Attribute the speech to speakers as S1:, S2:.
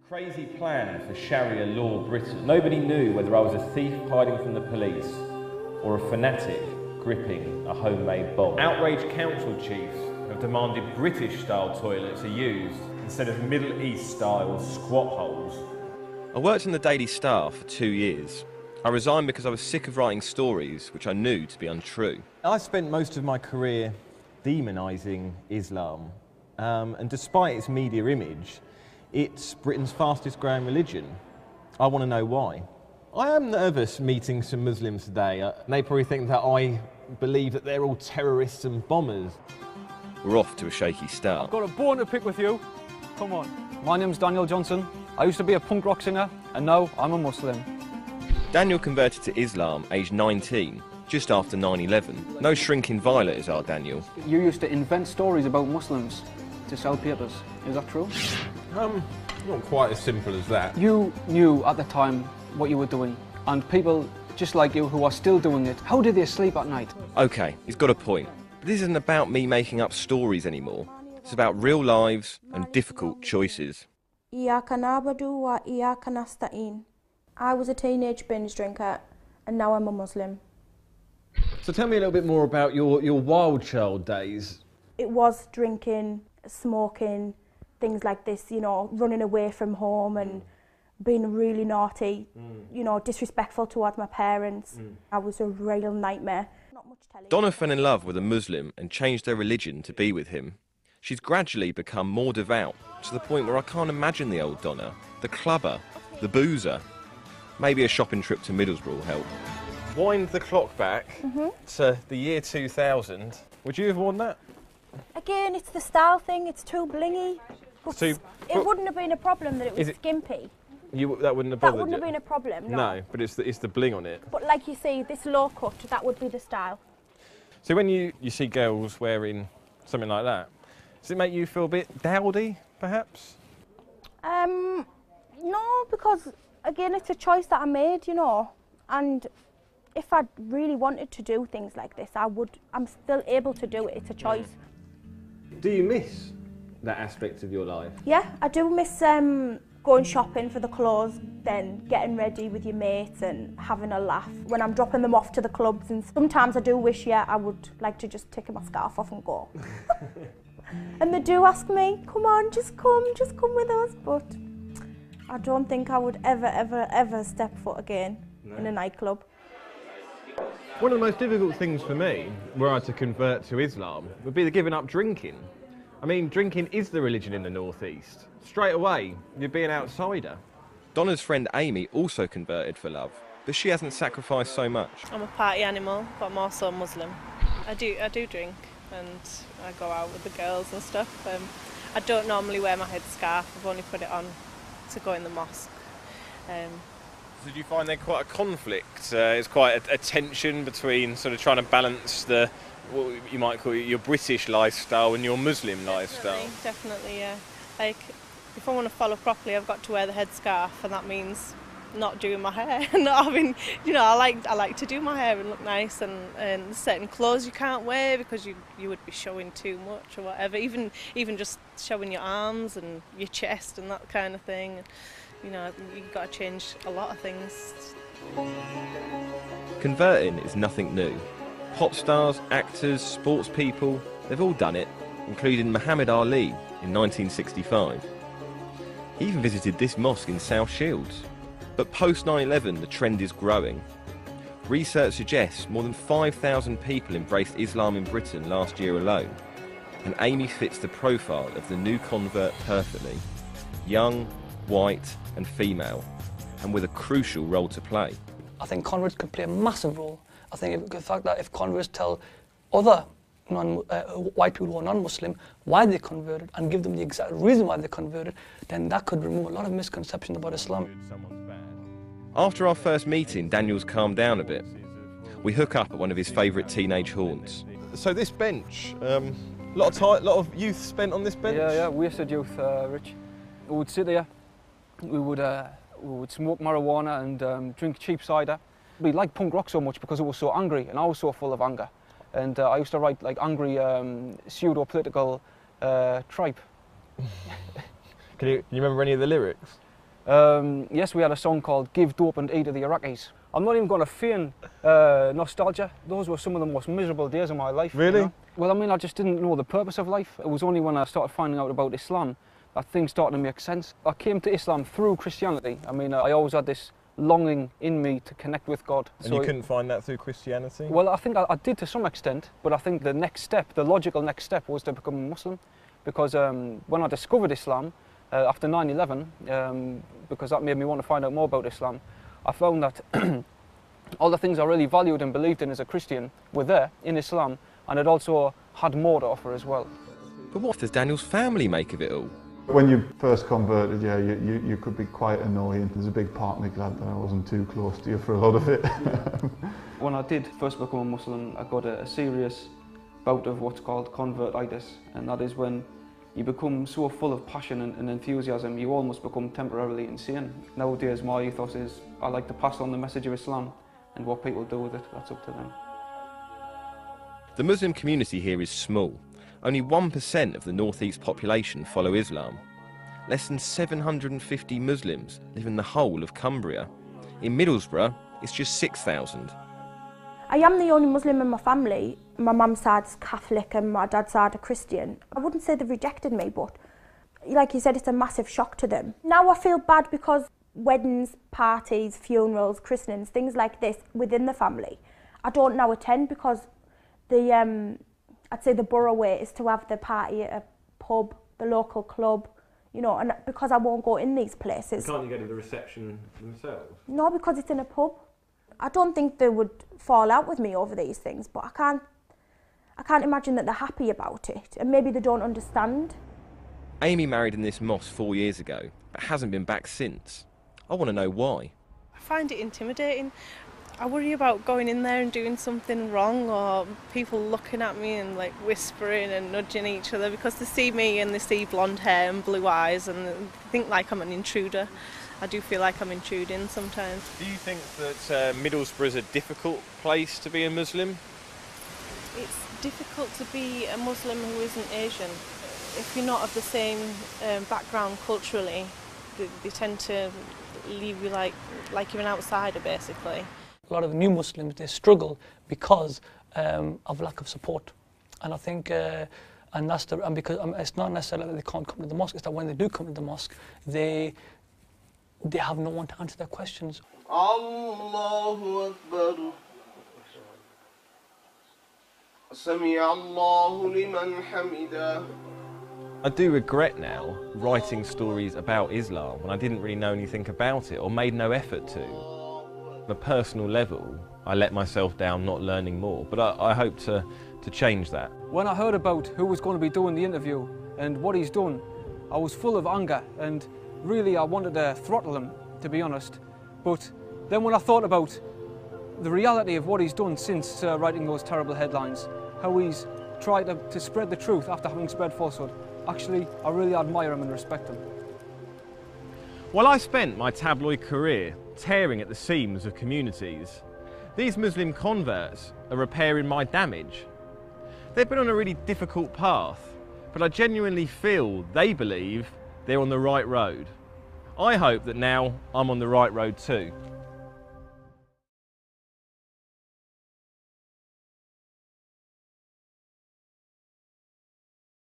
S1: Crazy plan for Sharia law Britain. Nobody knew whether I was a thief hiding from the police or a fanatic gripping a homemade bomb. Outraged council chiefs have demanded British-style toilets are used instead of Middle East-style squat holes.
S2: I worked in the Daily Star for 2 years. I resigned because I was sick of writing stories which I knew to be untrue.
S1: I spent most of my career demonising Islam, and despite its media image, it's Britain's fastest growing religion. I want to know why. I am nervous meeting some Muslims today. They probably think that I believe that they're all terrorists and bombers.
S2: We're off to a shaky start.
S3: I've got a bone to pick with you. Come on. My name's Daniel Johnson. I used to be a punk rock singer, and now I'm a Muslim.
S2: Daniel converted to Islam aged 19, just after 9/11. No shrinking violet is our Daniel.
S3: You used to invent stories about Muslims to sell papers. Is that true?
S1: Not quite as simple as that.
S3: You knew at the time what you were doing, and people just like you who are still doing it, how did they sleep at night?
S2: OK, he's got a point. But this isn't about me making up stories anymore. It's about real lives and difficult choices.
S4: Iyaka na'budu wa iyaka nasta'in. I was a teenage binge drinker, and now I'm a Muslim.
S1: So tell me a little bit more about your wild child days.
S4: It was drinking, smoking, things like this, you know, running away from home and being really naughty, you know, disrespectful towards my parents. I was a real nightmare. Not much telling.
S2: Donna fell in love with a Muslim and changed her religion to be with him. She's gradually become more devout, to the point where I can't imagine the old Donna, the clubber, the boozer. Maybe a shopping trip to Middlesbrough will help.
S1: Wind the clock back to the year 2000. Would you have worn that?
S4: Again, it's the style thing, it's too blingy. But it wouldn't have been a problem that it was skimpy.
S1: That wouldn't have bothered
S4: That wouldn't
S1: you?
S4: have been a problem, no.
S1: No, but it's the bling on it.
S4: But like you say, this low cut, that would be the style.
S1: So when you see girls wearing something like that, does it make you feel a bit dowdy, perhaps?
S4: No, because again, it's a choice that I made, you know, and if I really wanted to do things like this, I'm still able to do it, it's a choice.
S1: Do you miss that aspect of your life?
S4: Yeah, I do miss going shopping for the clothes, then getting ready with your mates and having a laugh when I'm dropping them off to the clubs, and sometimes I do wish, I would like to just take my scarf off and go. And they do ask me, come on, just come with us, but I don't think I would ever step foot again in a nightclub.
S1: One of the most difficult things for me, were I to convert to Islam, would be the giving up drinking. I mean, drinking is the religion in the northeast. Straight away, you'd be an outsider.
S2: Donna's friend Amy also converted for love, but she hasn't sacrificed so much.
S5: I'm a party animal, but I'm also a Muslim. I do drink, and I go out with the girls and stuff. I don't normally wear my headscarf. I've only put it on to go in the mosque.
S1: So do you find there quite a conflict? It's quite a tension between sort of trying to balance what you might call your British lifestyle and your Muslim lifestyle?
S5: Definitely, yeah. Like, if I want to follow properly, I've got to wear the headscarf, and that means not doing my hair. Not having, you know, I like to do my hair and look nice, and certain clothes you can't wear because you would be showing too much or whatever. Even just showing your arms and your chest and that kind of thing. You know, you've got to change a lot of things.
S2: Converting is nothing new. Pop stars, actors, sports people, they've all done it, including Muhammad Ali in 1965. He even visited this mosque in South Shields. But post 9/11, the trend is growing. Research suggests more than 5,000 people embraced Islam in Britain last year alone, and Amy fits the profile of the new convert perfectly. Young, white and female, and with a crucial role to play.
S6: I think converts can play a massive role. I think the fact that if converts tell other white people who are non-Muslim why they converted and give them the exact reason why they converted, then that could remove a lot of misconceptions about Islam.
S2: After our first meeting, Daniel's calmed down a bit. We hook up at one of his favourite teenage haunts.
S1: So this bench, a lot of youth spent on this bench?
S3: Yeah, wasted youth, Rich. We would sit there, we would smoke marijuana and drink cheap cider. We liked punk rock so much because it was so angry, and I was so full of anger. And I used to write like angry pseudo-political tripe.
S1: Can you remember any of the lyrics?
S3: Yes, we had a song called Give Dope and Eat of the Iraqis. I'm not even going to feign nostalgia. Those were some of the most miserable days of my life.
S1: Really?
S3: You know? Well, I mean, I just didn't know the purpose of life. It was only when I started finding out about Islam that things started to make sense. I came to Islam through Christianity. I mean, I always had this longing in me to connect with God.
S1: And you couldn't find that through Christianity?
S3: Well, I think I did to some extent, but I think the next step, the logical next step, was to become a Muslim. Because when I discovered Islam, after 9/11, because that made me want to find out more about Islam, I found that all the things I really valued and believed in as a Christian were there in Islam, and it also had more to offer as well.
S2: But what does Daniel's family make of it all?
S7: When you first converted, yeah, you could be quite annoying. There's a big part of me glad that I wasn't too close to you for a lot of it.
S3: When I did first become a Muslim, I got a serious bout of what's called convertitis, and that is when you become so full of passion and enthusiasm, you almost become temporarily insane. Nowadays, my ethos is I like to pass on the message of Islam, and what people do with it, that's up to them.
S2: The Muslim community here is small. Only 1% of the northeast population follow Islam. Less than 750 Muslims live in the whole of Cumbria. In Middlesbrough, it's just 6,000.
S4: I am the only Muslim in my family. My mum's side's Catholic and my dad's side are Christian. I wouldn't say they've rejected me, but like you said, it's a massive shock to them. Now I feel bad because weddings, parties, funerals, christenings, things like this within the family, I don't now attend because the I'd say the borough way is to have the party at a pub, the local club, you know, and because I won't go in these places.
S1: Can't you go to the reception themselves?
S4: No, because it's in a pub. I don't think they would fall out with me over these things, but I can't imagine that they're happy about it, and maybe they don't understand.
S2: Amy married in this mosque 4 years ago, but hasn't been back since. I want to know why.
S5: I find it intimidating. I worry about going in there and doing something wrong, or people looking at me and like whispering and nudging each other because they see me and they see blonde hair and blue eyes and they think like I'm an intruder. I do feel like I'm intruding sometimes.
S2: Do you think that Middlesbrough is a difficult place to be a Muslim?
S5: It's difficult to be a Muslim who isn't Asian. If you're not of the same background culturally, they tend to leave you like you're an outsider, basically.
S6: A lot of new Muslims, they struggle because of lack of support. And I think, and because it's not necessarily that they can't come to the mosque, it's that when they do come to the mosque, they have no one to answer their questions.
S8: Allahu Akbar. Sami Allahu liman hamida.
S1: I do regret now writing stories about Islam when I didn't really know anything about it or made no effort to. On a personal level, I let myself down not learning more, but I hope to change that.
S3: When I heard about who was going to be doing the interview and what he's done, I was full of anger and really I wanted to throttle him, to be honest. But then when I thought about the reality of what he's done since writing those terrible headlines, how he's tried to spread the truth after having spread falsehood, actually, I really admire him and respect him.
S1: While I spent my tabloid career tearing at the seams of communities, these Muslim converts are repairing my damage. They've been on a really difficult path, but I genuinely feel they believe they're on the right road. I hope that now I'm on the right road too.